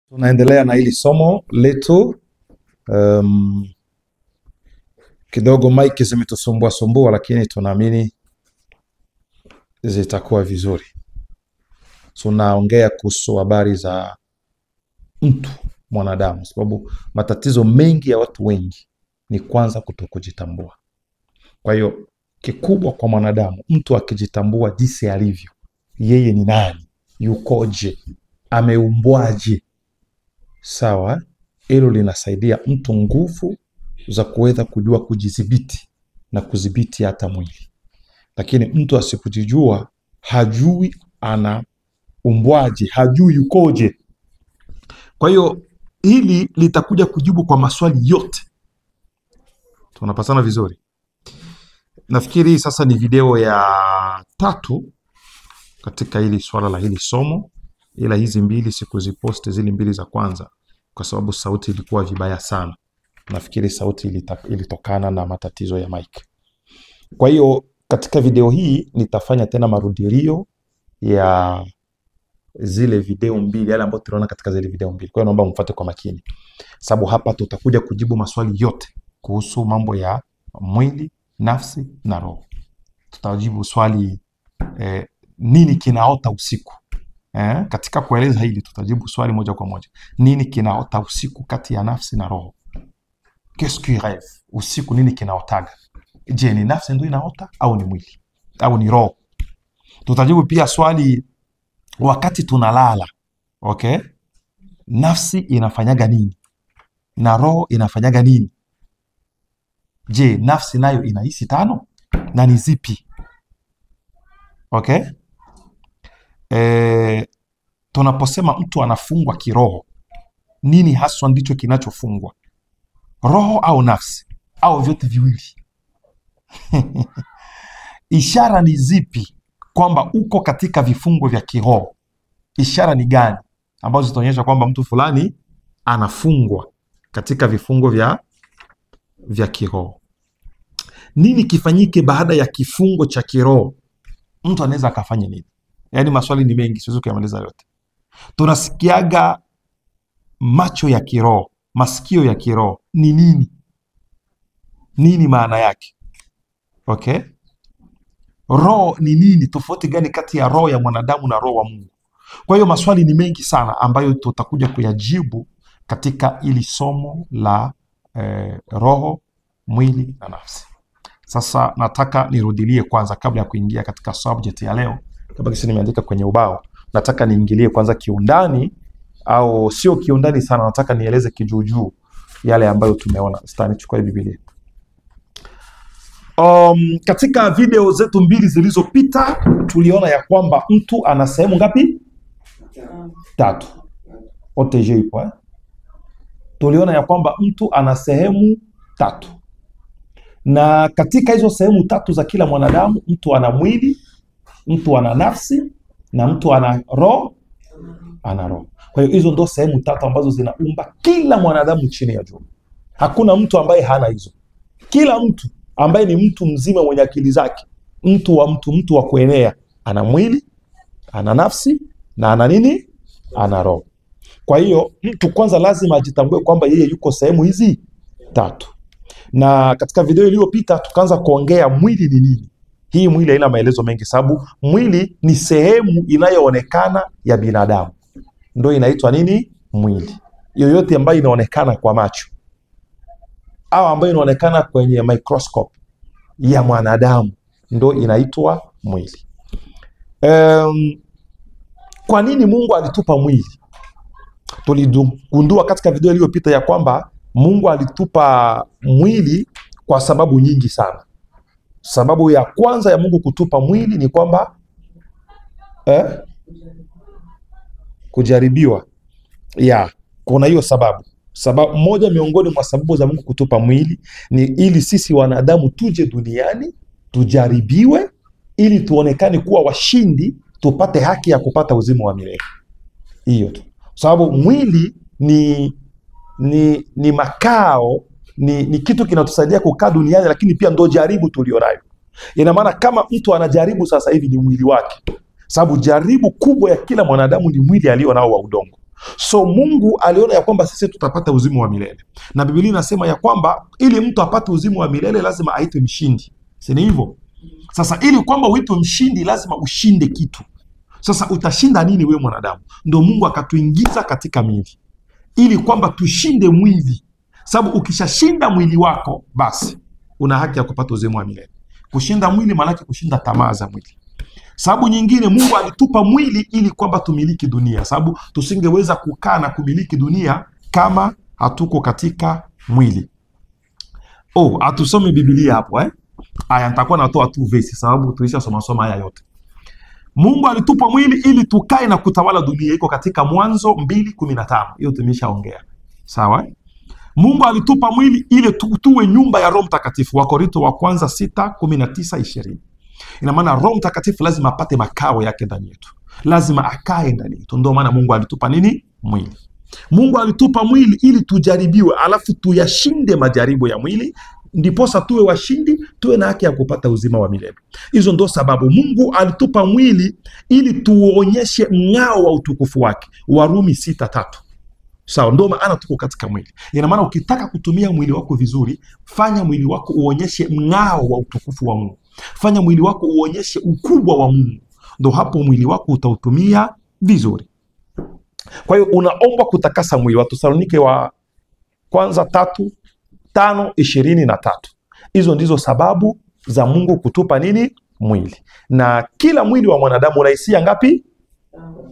Tunaendelea na hili somo letu. Kidogo mic zimetusumbua sumbua, lakini tunaamini zitakuwa vizuri. Tunaongea kuhusu habari za mtu mwanadamu, sababu matatizo mengi ya watu wengi ni kwanza kutokujitambua. Kwa hiyo kikubwa kwa mwanadamu, mtu akijitambua jinsi alivyo, yeye ni nani, yukoje, ameumbwaje, sawa, hilo linasaidia mtu nguvu za kuweza kujua kujidhibiti na kudhibiti hata mwili. Lakini mtu asipojijua, hajui anaumbwaje, hajui yukoje. Kwa hiyo hili litakuja kujibu kwa maswali yote. Tunapasana vizuri. Nafikiri sasa ni video ya 3 katika hili swala la hili somo, ila hizi mbili sikuziposti, zile mbili za kwanza, kwa sababu sauti ilikuwa vibaya sana. Nafikiri sauti ilitokana na matatizo ya mic. Kwa hiyo katika video hii nitafanya tena marudio ya zile video mbili, yale ambayo tuliona katika zile video mbili. Kwa hiyo naomba mfuate kwa makini, sababu hapa tutakuja kujibu maswali yote kuhusu mambo ya mwili, nafsi na roho. Tutajibu swali nini kinaota usiku. Katika kueleza hili tutajibu swali moja kwa moja. Nini kinaota usiku kati ya nafsi na roho? Qu'est-ce qui rêve? Usiku nini kinaotaga? Je, ni nafsi ndio inaota au ni mwili au ni roho? Tutajibu pia swali wakati tunalala. Okay? Nafsi inafanyaga nini? Na roho inafanyaga nini? Je, nafsi nayo inahisi 5 na ni zipi? Okay? Tunaposema mtu anafungwa kiroho, nini haswa ndicho kinachofungwa? Roho au nafsi au vyote viwili? Ishara ni zipi kwamba uko katika vifungo vya kiroho? Ishara ni gani ambazo zitaonyesha kwamba mtu fulani anafungwa katika vifungo vya kiroho? Nini kifanyike baada ya kifungo cha kiroho? Mtu anaweza akafanya nini? Yaani maswali ni mengi, siwezi kuyamaliza yote. Tunasikiaga macho ya kiroho, masikio ya kiroho ni nini? Nini maana yake? Okay? Roho ni nini? Tofauti gani kati ya roho ya mwanadamu na roho wa Mungu? Kwa hiyo maswali ni mengi sana ambayo tutakuja kuyajibu katika ili somo la roho, mwili na nafsi. Sasa nataka nirudilie kwanza kabla ya kuingia katika subject ya leo. Kama kisi nimeandika kwenye ubao, nataka niingilie kwanza kiundani, au sio kiundani sana, nataka nieleze kijuujuu yale ambayo tumeona. Sasa nichukue Biblia. Katika video zetu mbili zilizopita tuliona ya kwamba mtu ana sehemu ngapi? 3. OTG ipo Tuliona ya kwamba mtu ana sehemu 3. Na katika hizo sehemu 3 za kila mwanadamu, mtu ana mwili, mtu ana nafsi na mtu ana roho. Kwa hiyo hizo ndo sehemu 3 ambazo zinaumba kila mwanadamu chini ya jua. Hakuna mtu ambaye hana hizo. Kila mtu ambaye ni mtu mzima mwenye akili zake, mtu wa kuenea, ana mwili, ana nafsi na ana nini? Ana roho. Kwa hiyo mtu kwanza lazima ajitambue kwamba yeye yuko sehemu hizi 3. Na katika video iliyopita tukaanza kuongea mwili ni nini. Hii mwili haina maelezo mengi, sababu mwili ni sehemu inayoonekana ya binadamu. Ndio inaitwa nini? Mwili. Yoyote ambayo inaonekana kwa macho au ambayo inaonekana kwenye microscope ya mwanadamu ndio inaitwa mwili. Kwa nini Mungu alitupa mwili? Tuligundua katika video iliyopita ya kwamba Mungu alitupa mwili kwa sababu nyingi sana. Sababu ya kwanza ya Mungu kutupa mwili ni kwamba kujaribiwa. Kuna hiyo sababu. Sababu moja miongoni mwa sababu za Mungu kutupa mwili ni ili sisi wanadamu tuje duniani, tujaribiwe, ili tuonekane kuwa washindi, tupate haki ya kupata uzima wa milele. Hiyo tu. Sababu mwili ni makao, ni kitu kinatusaidia kukaa duniani, lakini pia ndo jaribu tulionayo. Ina maana kama mtu anajaribu sasa hivi ni mwili wake. Sababu jaribu kubwa ya kila mwanadamu ni mwili alio nao wa udongo. So Mungu aliona ya kwamba sisi tutapata uzima wa milele, na Biblia inasema ya kwamba ili mtu apate uzima wa milele lazima aitwe mshindi, si ni hivyo? Sasa ili kwamba uitwe mshindi lazima ushinde kitu. Sasa utashinda nini wewe mwanadamu? Ndio Mungu akatuingiza katika mwili ili kwamba tushinde mwili, sababu ukishashinda mwili wako basi una haki ya kupata uzima wa milele. Kushinda mwili maana yake kushinda tamaa za mwili. Sababu nyingine, Mungu alitupa mwili ili kwamba tumiliki dunia, sababu tusingeweza kukaa na kumiliki dunia kama hatuko katika mwili. Hatusome Biblia hapo Aya, nitakuwa natoa tu verse sababu tulisha soma haya yote. Mungu alitupa mwili ili tukae na kutawala dunia, iko katika Mwanzo 2:15. Hiyo tumeshaongea. Sawa? Mungu alitupa mwili ili tuwe nyumba ya Roho Mtakatifu, Wakorintho wa kwanza 6:19-20. Ina maana Roho Mtakatifu lazima apate makao yake ndani yetu, lazima akae ndani yetu. Ndio maana Mungu alitupa nini? Mwili. Mungu alitupa mwili ili tujaribiwe, alafu tuyashinde majaribu ya mwili, ndiposa tuwe washindi, tuwe na haki ya kupata uzima wa milele. Hizo ndo sababu Mungu alitupa mwili ili tuonyeshe mng'ao wa utukufu wake, Warumi 6:3. Sawa, ndio maana tuko katika mwili. Ina maana ukitaka kutumia mwili wako vizuri, fanya mwili wako uonyeshe mng'ao wa utukufu wa Mungu. Fanya mwili wako uonyeshe ukubwa wa Mungu. Ndio hapo mwili wako utautumia vizuri. Kwa hiyo unaomba kutakasa mwili. Wathesalonike wa kwanza 3:5-23. Hizo ndizo sababu za Mungu kutupa nini? Mwili. Na kila mwili wa mwanadamu una hisia ngapi?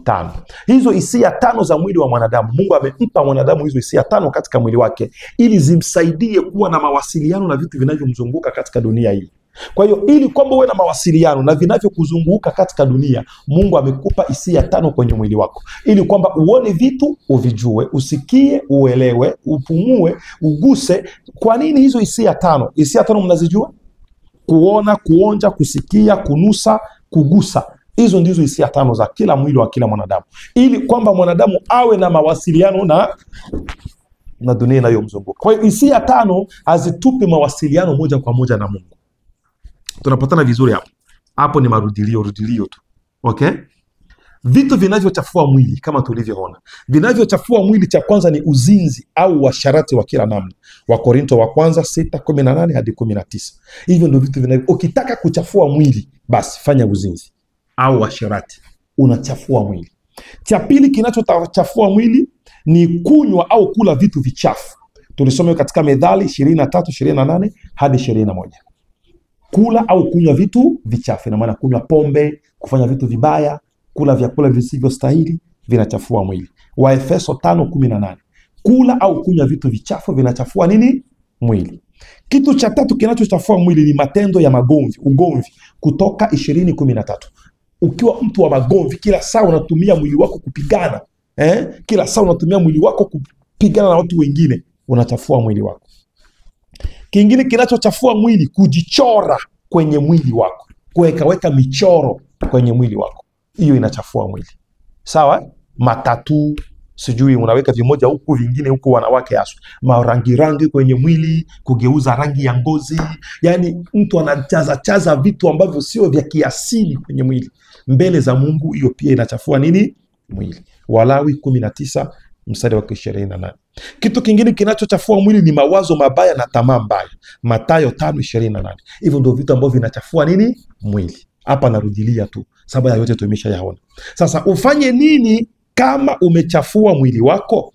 5. Hizo hisia 5 za mwili wa mwanadamu, Mungu amempa mwanadamu hizo hisia 5 katika mwili wake ili zimsaidie kuwa na mawasiliano na vitu vinavyomzunguka katika dunia hii. Kwa hiyo ili kwamba uwe na mawasiliano na vinavyokuzunguka katika dunia, Mungu amekupa hisia 5 kwenye mwili wako ili kwamba uone vitu, uvijue, usikie, uelewe, upumue, uguse. Kwa nini hizo hisia 5? Hisia 5 mnazijua? Kuona, kuonja, kusikia, kunusa, kugusa. Hizo ndizo hisia 5 za kila mwili wa kila mwanadamu, ili kwamba mwanadamu awe na mawasiliano na dunia inayomzunguka. Kwa hiyo hisia 5 hazitupi mawasiliano moja kwa moja na Mungu. Tunapatana vizuri hapo? Hapo ni marudilio tu. Okay? Vitu vinavyochafua mwili kama tulivyoona. Vinavyochafua mwili, cha kwanza ni uzinzi au washarati wa kila namna. Wakorintho wa kwanza 6:18-19. Hivyo ndio vitu vinavyo. Ukitaka kuchafua mwili, basi fanya uzinzi au washarati, unachafua mwili. Cha pili kinachochafua mwili ni kunywa au kula vitu vichafu. Tulisoma katika Methali 23:28-21. Kula au kunywa vitu vichafu, ina maana kunywa pombe, kufanya vitu vibaya, kula vyakula visivyostahili, vinachafua mwili. Waefeso 5:18. Kula au kunywa vitu vichafu vinachafua nini? Mwili. Kitu cha tatu kinachochafua mwili ni matendo ya ugomvi. Kutoka 20:13. Ukiwa mtu wa magomvi, kila saa unatumia mwili wako kupigana, kila saa unatumia mwili wako kupigana na watu wengine, unachafua mwili wako. Kingine kinachochafua mwili, kujichora kwenye mwili wako, kuweka michoro kwenye mwili wako, hiyo inachafua mwili. Sawa? Matatu, sijui unaweka vimoja huku vingine huku, wanawake hasa marangi kwenye mwili, kugeuza rangi ya ngozi, yani mtu anachaza vitu ambavyo sio vya kiasili kwenye mwili. Mbele za Mungu hiyo pia inachafua nini? Mwili. Walawi 19:28. Kitu kingine kinachochafua mwili ni mawazo mabaya na tamaa mbaya. Mathayo 5:28. Hivyo ndio vitu ambavyo vinachafua nini? Mwili. Hapa narudilia tu, sababu ya yote tumeshayaona. Sasa ufanye nini kama umechafua mwili wako?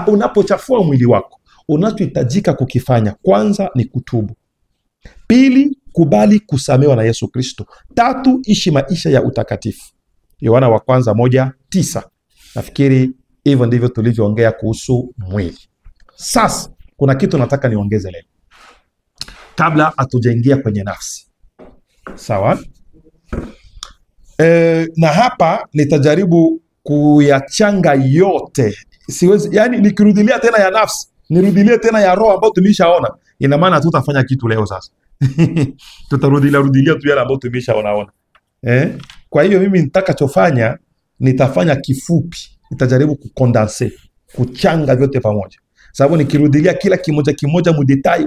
Unapochafua mwili wako, unachohitajika kukifanya kwanza ni kutubu. Pili, kubali kusamewa na Yesu Kristo. Tatu, ishi maisha ya utakatifu. Yohana wa kwanza 1:9. Nafikiri hivyo ndivyo tulivyoongea kuhusu mwili. Sasa kuna kitu nataka niongeze leo kabla hatujaingia kwenye nafsi. Sawa? Na hapa nitajaribu kuyachanga yote. Siwezi, yani nikirudilia tena ya nafsi, nirudilie tena ya roho ambayo tumeshaona, ina maana tutafanya kitu leo sasa. Tutarudilia tu yale ambayo tumeshaona. Kwa hiyo mimi nitakachofanya, nitafanya kifupi, nitajaribu kukondense, kuchanga vyote pamoja. Sababu nikirudilia kila kimoja mudetai,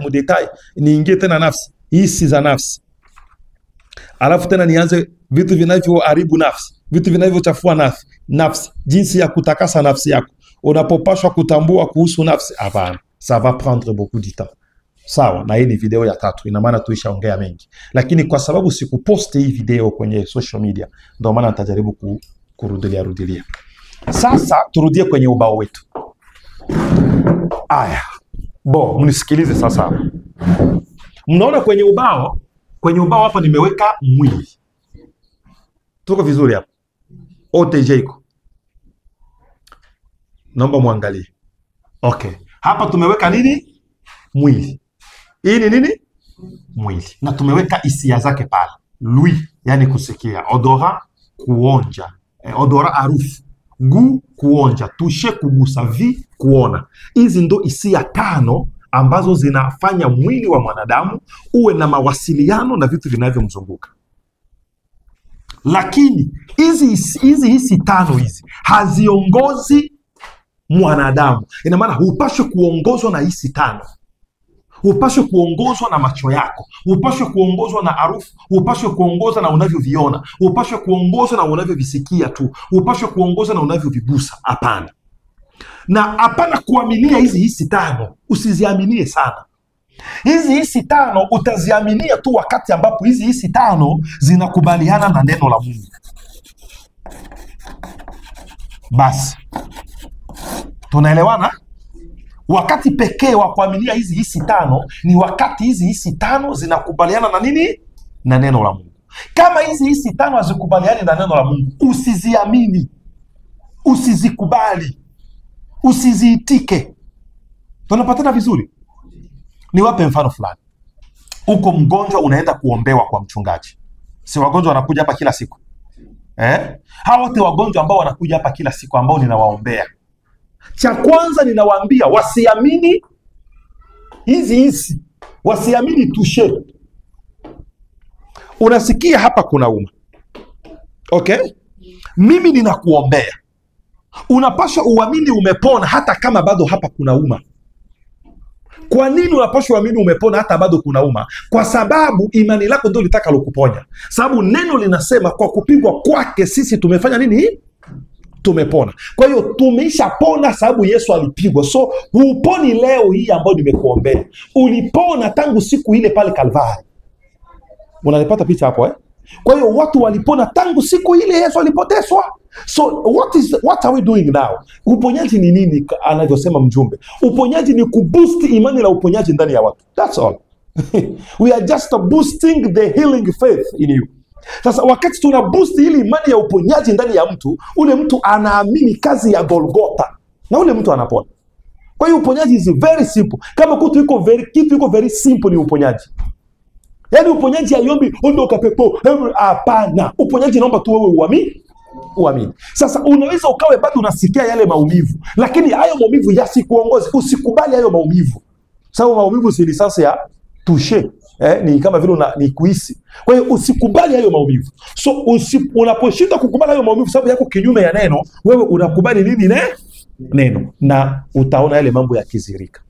niingie tena nafsi, hisi za nafsi. Alafu tena nianze vitu vinavyoharibu nafsi, vitu vinavyochafua nafsi, jinsi ya kutakasa nafsi yako. unapopashwa kutambua kuhusu nafsi. Hapana, ça va prendre beaucoup de temps. Sawa, na hii ni video ya 3, ina maana tuishaongea mengi, lakini kwa sababu sikuposti hii video kwenye social media, ndio maana nitajaribu kurudilia. Sasa turudie kwenye ubao wetu. Aya, mnisikilize sasa. Mnaona kwenye ubao hapa nimeweka mwili. Tuko vizuri hapa? OTJ iko. Naomba muangalie. Okay. Hapa tumeweka nini? Mwili. Hii ni nini? Mwili. Na tumeweka hisia zake pale. Lui, yani kusikia. Odora, kuonja. Odora, harufu. Gu, kuonja. Tushe, kugusa. Vi, kuona. Hizi ndo hisia 5 ambazo zinafanya mwili wa mwanadamu uwe na mawasiliano na vitu vinavyomzunguka. Lakini hizi 5 hizi haziongozi mwanadamu. Ina maana hupashwe kuongozwa na hizi 5. Hupashwe kuongozwa na macho yako, hupashwe kuongozwa na harufu, hupashwe kuongozwa na unavyoviona, hupashwe kuongozwa na unavyovisikia tu, hupashwe kuongozwa na unavyovigusa. Hapana. Na hapana kuaminia hizi 5. Usiziaminie sana. Hizi 5 utaziaminia tu wakati ambapo hizi 5 zinakubaliana na neno la Mungu. Basi. Tunaelewana? Wakati pekee wa kuaminia hizi 5 ni wakati hizi 5 zinakubaliana na nini? Na neno la Mungu. Kama hizi 5 hazikubaliani na neno la Mungu, usiziamini. Usizikubali. Usiziitike. Tunapatana vizuri? Niwape mfano fulani. Uko mgonjwa, unaenda kuombewa kwa mchungaji. Si wagonjwa wanakuja hapa kila siku? Hao wote wagonjwa ambao wanakuja hapa kila siku ambao ninawaombea, cha kwanza ninawaambia wasiamini hizi. Wasiamini tushe. Unasikia hapa kuna uma. Okay? Mimi ninakuombea. Unapaswa uamini umepona hata kama bado hapa kuna uma. Kwa nini unapaswa uamini umepona hata bado kuna uma? Kwa sababu imani lako ndio litaka lokuponya. Sababu neno linasema kwa kupigwa kwake sisi tumefanya nini? Tumepona. Kwa hiyo tumeishapona sababu Yesu alipigwa. So huponi leo hii ambayo nimekuombea. Ulipona tangu siku ile pale Kalvari. Unanipata picha hapo? Kwa hiyo watu walipona tangu siku ile Yesu alipoteswa. So what are we doing now? Uponyaji ni nini anavyosema mjumbe? Uponyaji ni kuboost imani la uponyaji ndani ya watu. That's all. We are just boosting the healing faith in you. Sasa wakati tuna boost ili imani ya uponyaji ndani ya mtu, ule mtu anaamini kazi ya Golgotha na ule mtu anapona. Kwa hiyo uponyaji is very simple. Kama kitu iko very simple ni uponyaji. Yaani uponyaji haiombi ondoka pepo. Hapana. Uponyaji naomba tu wewe uamini. Sasa unaweza ukawe bado unasikia yale maumivu, lakini hayo maumivu yasikuongoze. Usikubali hayo maumivu. Sababu maumivu si lisansi ya tushe. Ni kama vile ni kuhisi. Kwa hiyo usikubali hayo maumivu. So unaposhinda kukubali hayo maumivu sababu yako kinyume ya neno, wewe unakubali nini neno, na utaona yale mambo yakizirika.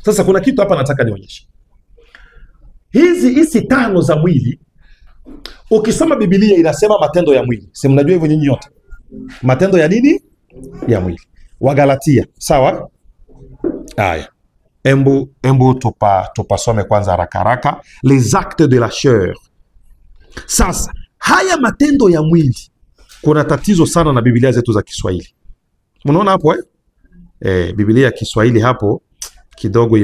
Sasa kuna kitu hapa nataka nionyeshe. Hizi 5 za mwili, ukisoma Biblia inasema matendo ya mwili. Si mnajua hivyo nyinyi yote? Matendo ya nini? Ya mwili. Wagalatia, sawa? Haya. Embu tupasome kwanza haraka. Les actes de la chair. Sasa, haya matendo ya mwili, kuna tatizo sana na Biblia zetu za Kiswahili. Unaona hapo Biblia ya Kiswahili hapo kidogo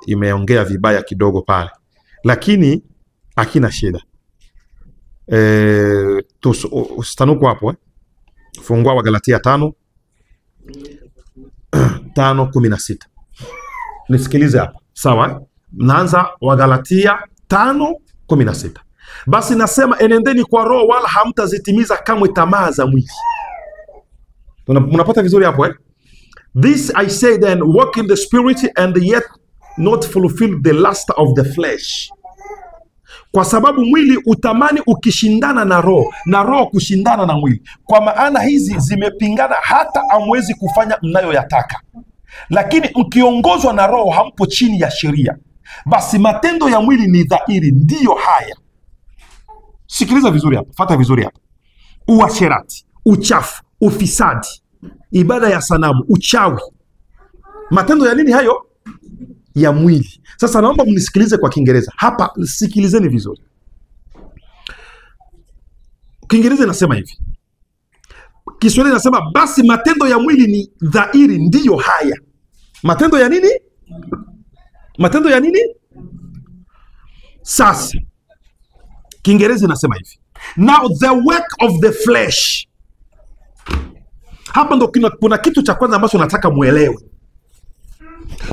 imeongea vibaya kidogo pale. Lakini hakina shida. Ustanuko hapo Fungua Wagalatia 5:16. Nisikilize hapa. Sawa? Naanza Wagalatia 5:16. Basi nasema enendeni kwa roho wala hamtazitimiza kamwe tamaa za mwili. Unapata vizuri hapo This I say then, walk in the spirit and yet not fulfill the lust of the flesh. Kwa sababu mwili utamani ukishindana na roho kushindana na mwili. Kwa maana hizi zimepingana hata hamwezi kufanya mnayoyataka. Lakini mkiongozwa na roho hampo chini ya sheria. Basi matendo ya mwili ni dhahiri, ndiyo haya. Sikiliza vizuri hapa, fuata vizuri hapa. Uasherati, uchafu, ufisadi, ibada ya sanamu, uchawi. Matendo ya nini hayo? Ya mwili. Sasa naomba mnisikilize kwa Kiingereza. Hapa sikilizeni vizuri. Kiingereza inasema hivi. Kiswahili inasema basi matendo ya mwili ni dhahiri, ndiyo haya. Matendo ya nini? Matendo ya nini? Sasa Kiingereza inasema hivi. Now the work of the flesh. Hapa ndo kuna kitu cha kwanza ambacho nataka muelewe.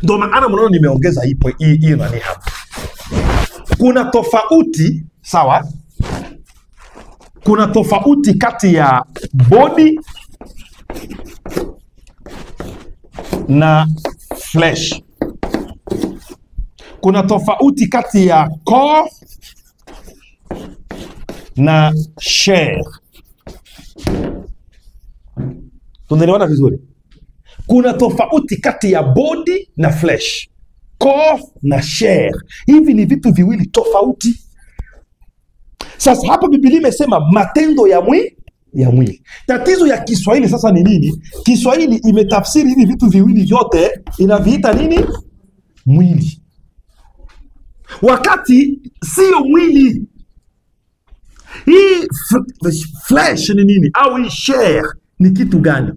Ndio maana mnaona nimeongeza hii nani hapa. Kuna tofauti, sawa? Kuna tofauti kati ya body na flesh. Kuna tofauti kati ya corps na chair. Tunaelewana vizuri? Kuna tofauti kati ya body na flesh, corps na chair. Hivi ni vitu viwili tofauti. Sasa hapa Biblia imesema matendo ya mwili. Tatizo ya Kiswahili sasa ni nini? Kiswahili imetafsiri hivi vitu viwili vyote inaviita nini? Mwili. Wakati sio mwili. Hii flesh ni nini? Au hii chair ni kitu gani?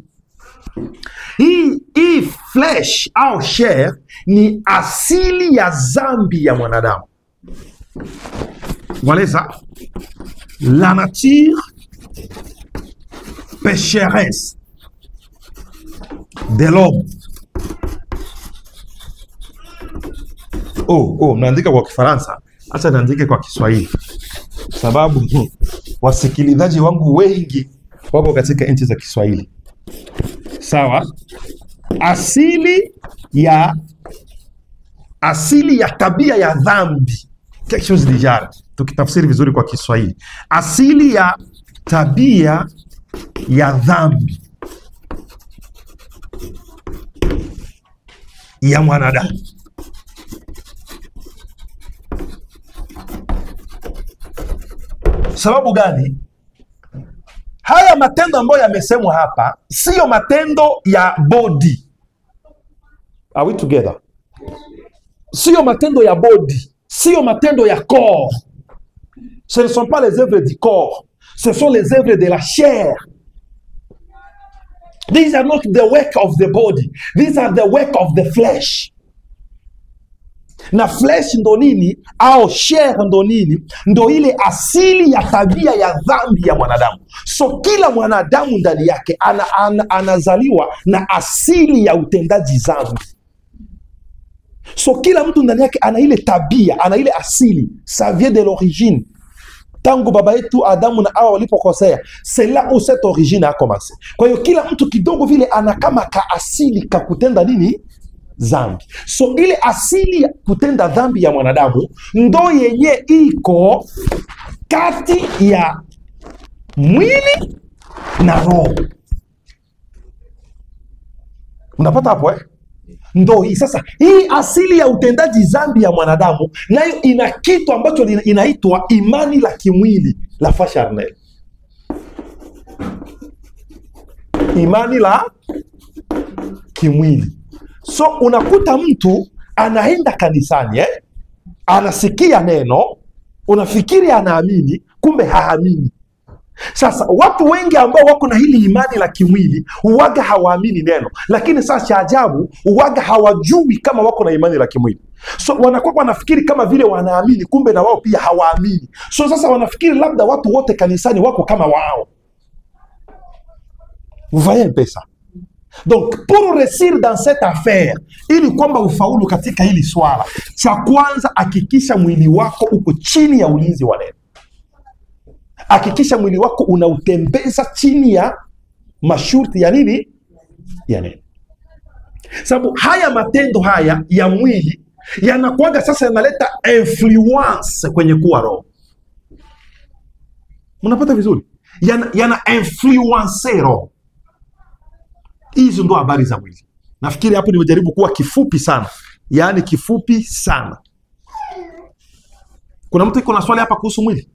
Hii flesh au chair ni asili ya dhambi ya mwanadamu. Voilà la nature pécheresse de l'homme. Mnaandika kwa Kifaransa, acha naandike kwa Kiswahili, sababu wasikilizaji wangu wengi wako katika nchi za Kiswahili. Sawa? Asili ya tabia ya dhambi. Quelque chose déjà, tukitafsiri vizuri kwa Kiswahili. Asili ya tabia ya dhambi ya mwanadamu. Sababu gani? Haya matendo ambayo yamesemwa hapa sio matendo ya body. Are we together? Sio matendo ya body, sio matendo ya corps. Ce ne sont pas les œuvres du corps, ce sont les œuvres de la chair. These are not the work of the body, these are the work of the flesh. Na flesh ndo nini? Au chair ndo nini? Ndo ile asili ya tabia ya dhambi ya mwanadamu. So kila mwanadamu ndani yake anazaliwa na asili ya utendaji dhambi. So kila mtu ndani yake ana ile tabia, ana ile asili. Ça vient de l'origine. Tangu baba yetu Adamu na Hawa walipokosea, c'est là où cette origine a commencé. Kwa hiyo kila mtu kidogo vile ana kama ka asili ka kutenda nini? Dhambi. So ile asili ya kutenda dhambi ya mwanadamu ndo yenye iko kati ya mwili na roho. Unapata hapo Ndo hii sasa, hii asili ya utendaji dhambi ya mwanadamu nayo ina kitu ambacho inaitwa imani la kimwili, la foi charnelle. Imani la kimwili. So unakuta mtu anaenda kanisani, anasikia neno, unafikiri anaamini, kumbe haamini. Sasa watu wengi ambao wako na hili imani la kimwili huwaga hawaamini neno, lakini sasa cha ajabu huwaga hawajui kama wako na imani la kimwili. So wanakuwa wanafikiri kama vile wanaamini, kumbe na wao pia hawaamini. So sasa wanafikiri labda watu wote kanisani wako kama wao. Vous voyez un peu ça? Donc pour réussir dans cette affaire, ili kwamba ufaulu katika hili swala, cha kwanza hakikisha mwili wako uko chini ya ulinzi wa neno. Hakikisha mwili wako unautembeza chini ya masharti ya nini? Ya neno. Sababu haya matendo haya ya mwili yanakuanga sasa yanaleta influence kwenye kuwa roho. Mnapata vizuri? Yana influence roho. Hizo ndo habari za mwili. Nafikiri hapo nimejaribu kuwa kifupi sana. Yaani kifupi sana. Kuna mtu iko na swali hapa kuhusu mwili?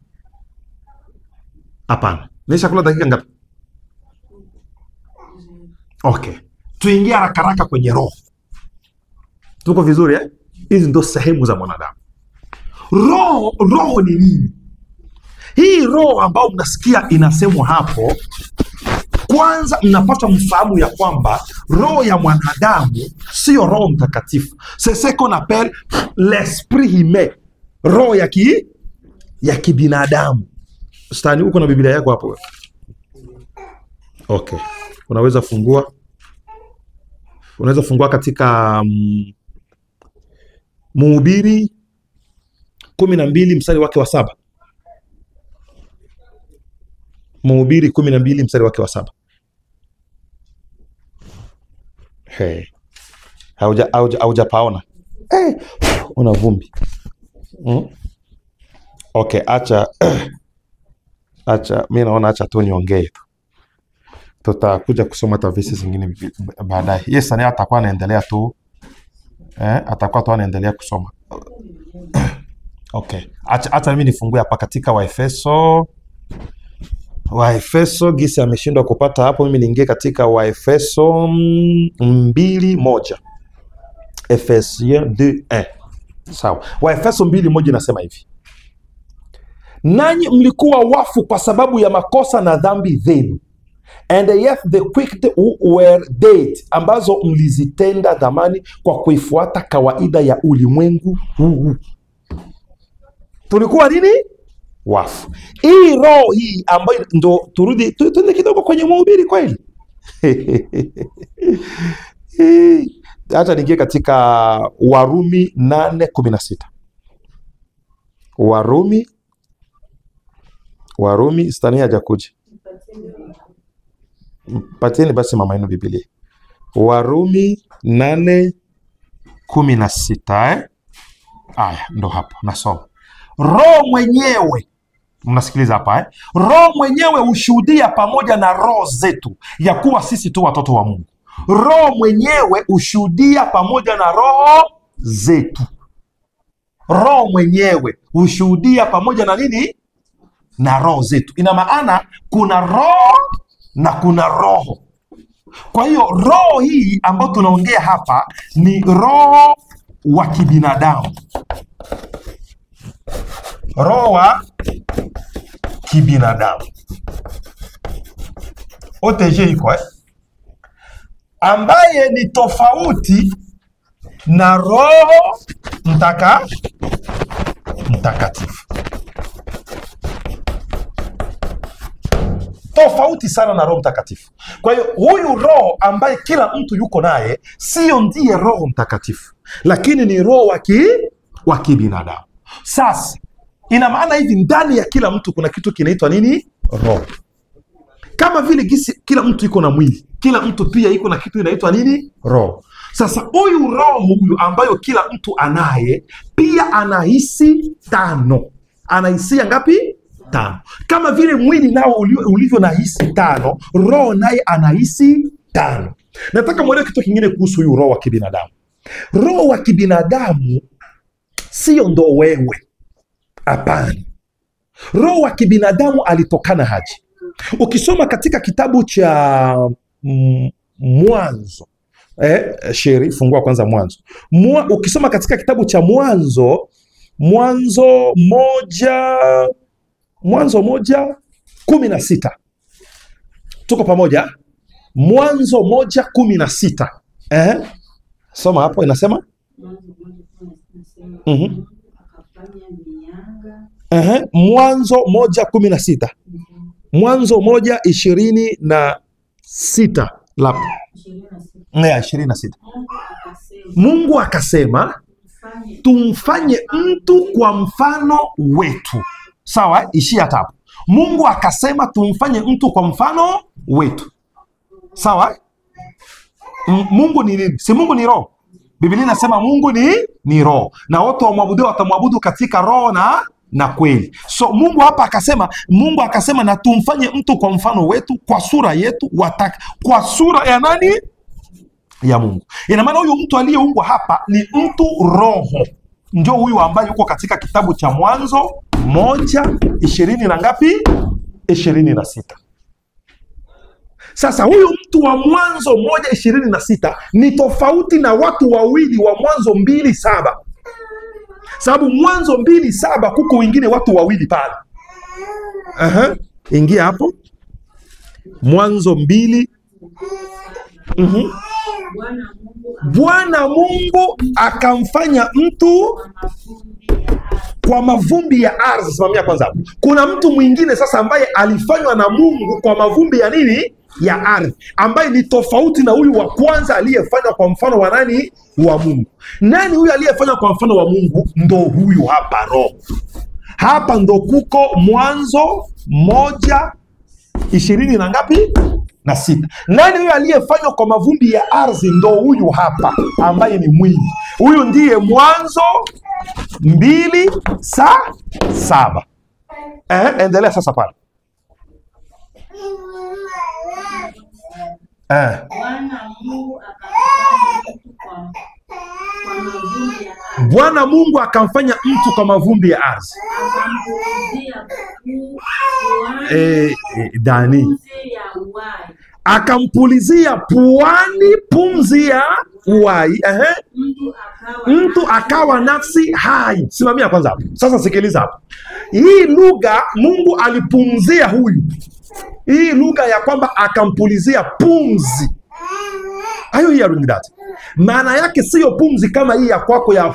Hapana. Nisha kula dakika ngapi? Okay, tuingia haraka kwenye roho. Tuko vizuri eh? Hizi ndo sehemu za mwanadamu. Roho ni nini? Hii roho ambayo mnasikia inasemwa hapo, kwanza mnapata mfahamu ya kwamba roho ya mwanadamu sio Roho Mtakatifu. C'est ce qu'on appelle l'esprit humain, roho ya kibinadamu. Stani, uko na Biblia yako hapo? Okay, unaweza fungua katika Mhubiri 12 mstari wake wa 7. Mhubiri 12 mstari wake wa 7. Hey, haujapaona? Una vumbi. Okay, acha mimi naona acha tu niongee tu. Tutakuja kusoma tafsiri zingine baadaye. Yes, ani atakuwa anaendelea tu. Atakuwa tu anaendelea kusoma. Okay, acha mimi nifungue hapa katika Waefeso gisi ameshindwa kupata hapo, mimi niingie katika Waefeso 2:1. Ephesiens 2:1. Sawa. Waefeso 2:1 inasema hivi: nanyi mlikuwa wafu kwa sababu ya makosa na dhambi zenu, and yet the quick were dead, ambazo mlizitenda zamani kwa kuifuata kawaida ya ulimwengu huu. Tulikuwa nini? Wafu. Hii roho hii ambayo ndo tuende kidogo kwenye Mhubiri kweli. Hata ningie katika Warumi 8:16. Warumi stani hajakuja. Patieni basi mama yenu Biblia. Warumi 8:16 Aya, ndo hapo nasoma. Roho mwenyewe, mnasikiliza hapa Roho mwenyewe hushuhudia pamoja na roho zetu ya kuwa sisi tu watoto wa Mungu. Roho mwenyewe hushuhudia pamoja na roho zetu. Roho mwenyewe hushuhudia pamoja na nini? Na roho zetu. Ina maana kuna roho na kuna roho. Kwa hiyo roho hii ambayo tunaongea hapa ni roho wa kibinadamu. Roho wa kibinadamu. OTG iko ambaye ni tofauti na Roho Mtakatifu. Tofauti sana na Roho Mtakatifu. Kwa hiyo huyu roho ambaye kila mtu yuko naye sio ndiye Roho Mtakatifu, lakini ni roho wa kibinadamu. Sasa ina maana hivi, ndani ya kila mtu kuna kitu kinaitwa nini? Roho. Kama vile gisi kila mtu iko na mwili, kila mtu pia iko na kitu inaitwa nini? Roho. Sasa huyu roho huyu ambayo kila mtu anaye pia anahisi 5. Anahisia ngapi? 5. Kama vile mwili nao ulivyo na hisi 5, roho naye anahisi 5. Nataka muone kitu kingine kuhusu huyu roho wa kibinadamu. Roho wa kibinadamu sio ndo wewe. Hapana. Roho wa kibinadamu alitokana haji. Ukisoma katika kitabu cha Mwanzo, Sheri, fungua kwanza Mwanzo. Ukisoma katika kitabu cha Mwanzo 1:16. Tuko pamoja? Mwanzo 1:16. Soma hapo, inasema Mwanzo 1:16. Mwanzo 1:26 labda. 26. Mungu akasema tumfanye mtu kwa mfano wetu. Sawa, ishia hapo. Mungu akasema tumfanye mtu kwa mfano wetu. Sawa? Mungu ni nini? Si Mungu ni roho. Biblia inasema Mungu ni roho. Na watu wamwabudu watamwabudu katika roho na kweli. So Mungu hapa akasema, na tumfanye mtu kwa mfano wetu, kwa sura yetu, kwa sura ya nani? Ya Mungu. Ina maana huyu mtu aliyeumbwa hapa ni mtu roho. Ndio huyu ambaye yuko katika kitabu cha Mwanzo 1:20 na ngapi? 26. Sasa huyu mtu wa Mwanzo 1:26 ni tofauti na watu wawili wa Mwanzo 2:7, sababu Mwanzo 2:7 kuko wengine watu wawili pale. Ingia hapo Mwanzo 2. Bwana Mungu akamfanya mtu kwa mavumbi ya ardhi. Simamia kwanza hapo. Kuna mtu mwingine sasa ambaye alifanywa na Mungu kwa mavumbi ya nini? Ya ardhi, ambaye ni tofauti na huyu wa kwanza aliyefanywa kwa mfano wa nani? Wa Mungu. Nani huyu aliyefanywa kwa mfano wa Mungu? Ndo huyu hapa Roho. Hapa ndo kuko Mwanzo 1:20 na ngapi? Na 6. Nani huyu aliyefanywa kwa mavumbi ya ardhi? Ndo huyu hapa ambaye ni mwili. Huyu ndiye Mwanzo 2:7. Endelea sasa pale. Bwana Mungu akamfanya mtu kwa mavumbi ya ardhi. Dani akampulizia puani pumzi ya uhai. Mtu akawa nafsi hai. Simamia kwanza hapo. Sasa sikiliza hapo. Hii lugha Mungu alipumzia huyu. Hii lugha ya kwamba akampulizia pumzi. Hayo hii arundati. Maana yake sio pumzi kama hii ya kwako ya.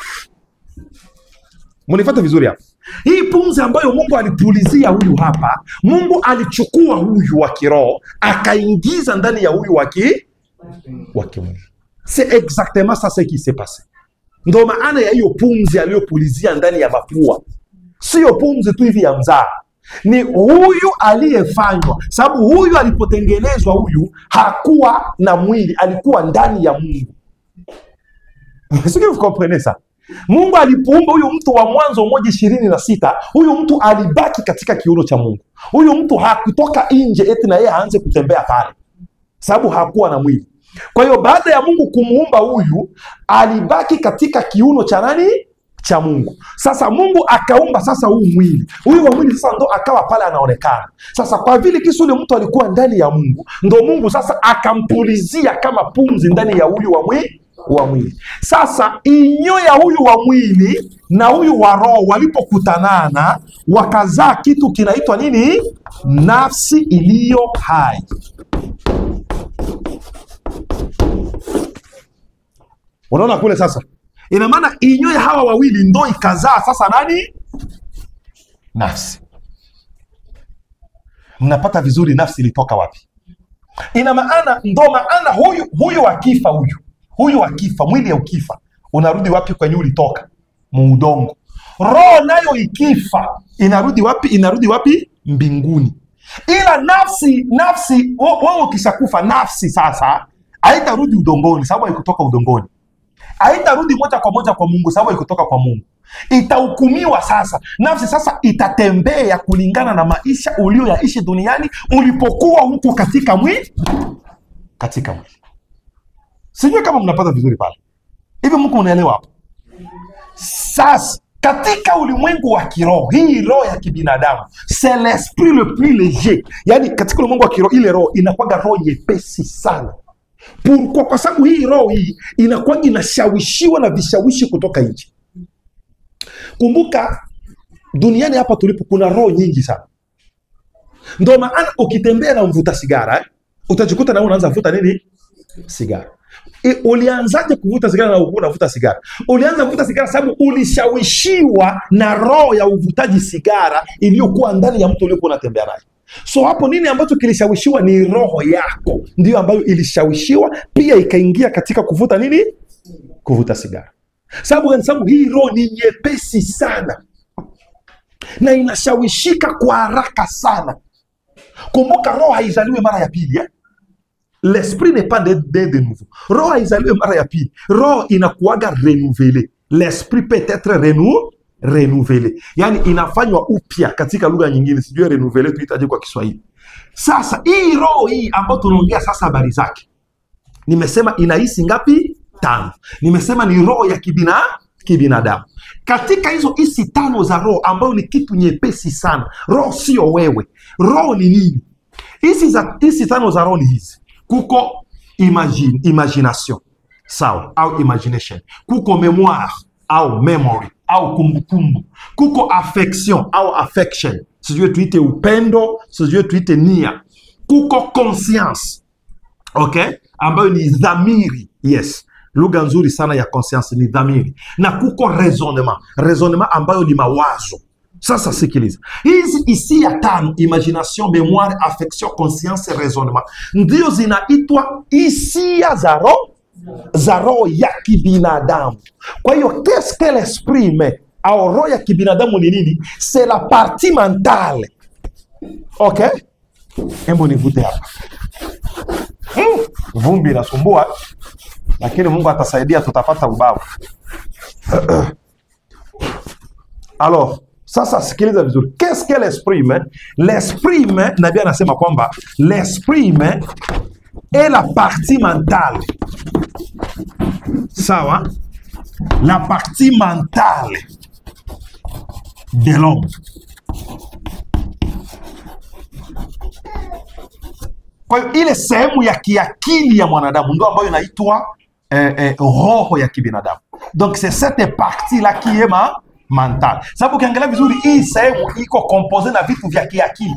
Mnifuate vizuri hapa. Hii pumzi ambayo Mungu alipulizia huyu hapa, Mungu alichukua huyu wa kiroho akaingiza ndani ya huyu wa kimwili. C'est exactement ça ce qui s'est passé. Ndio maana ya hiyo pumzi aliyopulizia ndani ya mapua. Sio pumzi tu hivi ya mzaa. Ni huyu aliyefanywa, sababu huyu alipotengenezwa huyu hakuwa na mwili, alikuwa ndani ya Mungu. Sio comprenez ça? Mungu alipoumba huyu mtu wa Mwanzo 1:26, huyu mtu alibaki katika kiuno cha Mungu. Huyu mtu hakutoka nje eti na yeye aanze kutembea pale, sababu hakuwa na mwili. Kwa hiyo baada ya Mungu kumuumba huyu, alibaki katika kiuno cha nani? Cha Mungu. Sasa Mungu akaumba sasa huu mwili. Huyu wa mwili sasa ndo akawa pale anaonekana. Sasa kwa vile kisi ule mtu alikuwa ndani ya Mungu, ndo Mungu sasa akampulizia kama pumzi ndani ya huyu wa mwili. Sasa inyo ya huyu wa mwili na huyu wa roho walipokutanana, wakazaa kitu kinaitwa nini? Nafsi iliyo hai. Unaona kule sasa? Ina maana inyo ya hawa wawili ndo ikazaa sasa nani? Nafsi. Mnapata vizuri nafsi ilitoka wapi? Ina maana ndo maana huyu akifa huyu akifa, mwili ya ukifa, unarudi wapi kwenye ulitoka? Muudongo. Roho nayo ikifa, inarudi wapi? Inarudi wapi? Mbinguni. Ila nafsi wewe ukishakufa, nafsi sasa haitarudi udongoni sababu haikutoka udongoni. Haitarudi moja kwa moja kwa Mungu sababu haikutoka kwa Mungu. Itahukumiwa sasa. Nafsi sasa itatembea kulingana na maisha ulioyaishi duniani ulipokuwa huko katika mwili. Sijui kama mnapata vizuri pale. Hivi Mungu unaelewa hapo? Sasa katika ulimwengu wa kiroho, hii roho ya kibinadamu, c'est l'esprit le plus léger. Yaani katika ulimwengu wa kiroho, ile roho inakuwa roho nyepesi sana. Kwa sababu hii roho hii inakuwa inashawishiwa na vishawishi kutoka nje. Kumbuka duniani hapa tulipo kuna roho nyingi sana. Ndio maana ukitembea na mvuta sigara, utajikuta na unaanza kuvuta nini? Sigara. Ulianzaje kuvuta sigara na unavuta sigara? Ulianza kuvuta sigara sababu ulishawishiwa na roho ya uvutaji sigara iliyokuwa ndani ya mtu uliokuwa unatembea naye. So hapo nini ambacho kilishawishiwa? Ni roho yako ndio ambayo ilishawishiwa pia ikaingia katika kuvuta nini? Kuvuta sigara. Sababu hii roho ni nyepesi sana na inashawishika kwa haraka sana. Kumbuka roho haizaliwe mara ya pili. L'esprit n'est pas de nouveau. Roho haizaliwe mara ya pili. Roho inakuaga renouvelé. L'esprit peut être renouvelé. Yani inafanywa upya katika lugha nyingine. Sijui renouvelé tuitaje kwa Kiswahili. Sasa hii roho hii ambayo tunaongea sasa habari zake, nimesema inahisi ngapi? 5. Nimesema ni roho ya kibinadamu. Katika hizo hisi 5 za roho ambayo ni kitu nyepesi sana. Roho sio wewe. Roho ni nini? Hizi tano za roho ni hizi. Kuko imagination, sawa, au imagination. Kuko memoire au memory au kumbukumbu. Kuko affection au affection, sijue tuite upendo, sijue tuite nia. Kuko conscience, okay, ambayo ni dhamiri. Yes, lugha nzuri sana ya conscience ni dhamiri. Na kuko raisonnement ambayo ni mawazo. Sasa sikiliza, hizi hisia tano, imagination, memoire, affection, conscience, raisonnement, ndio zinaitwa hisia za roho ya kibinadamu. Kwa hiyo qu'est-ce qu'elle exprime, au roho ya kibinadamu ni nini? C'est la partie mentale. Okay, hebu nivute hapa. Vumbi inasumbua, lakini Mungu atasaidia, tutapata ubavu. Alors, sasa sikiliza vizuri. Qu'est-ce qu'elle exprime? L'exprime, Nabii anasema kwamba l'exprime est la partie mentale. Sawa? La partie mentale de l'homme. Kwa hiyo ile sehemu ya kiakili ya mwanadamu ndio ambayo inaitwa roho ya kibinadamu. Donc c'est cette partie là qui est mentale. Sababu ukiangalia vizuri hii sehemu iko composé na vitu vya kiakili.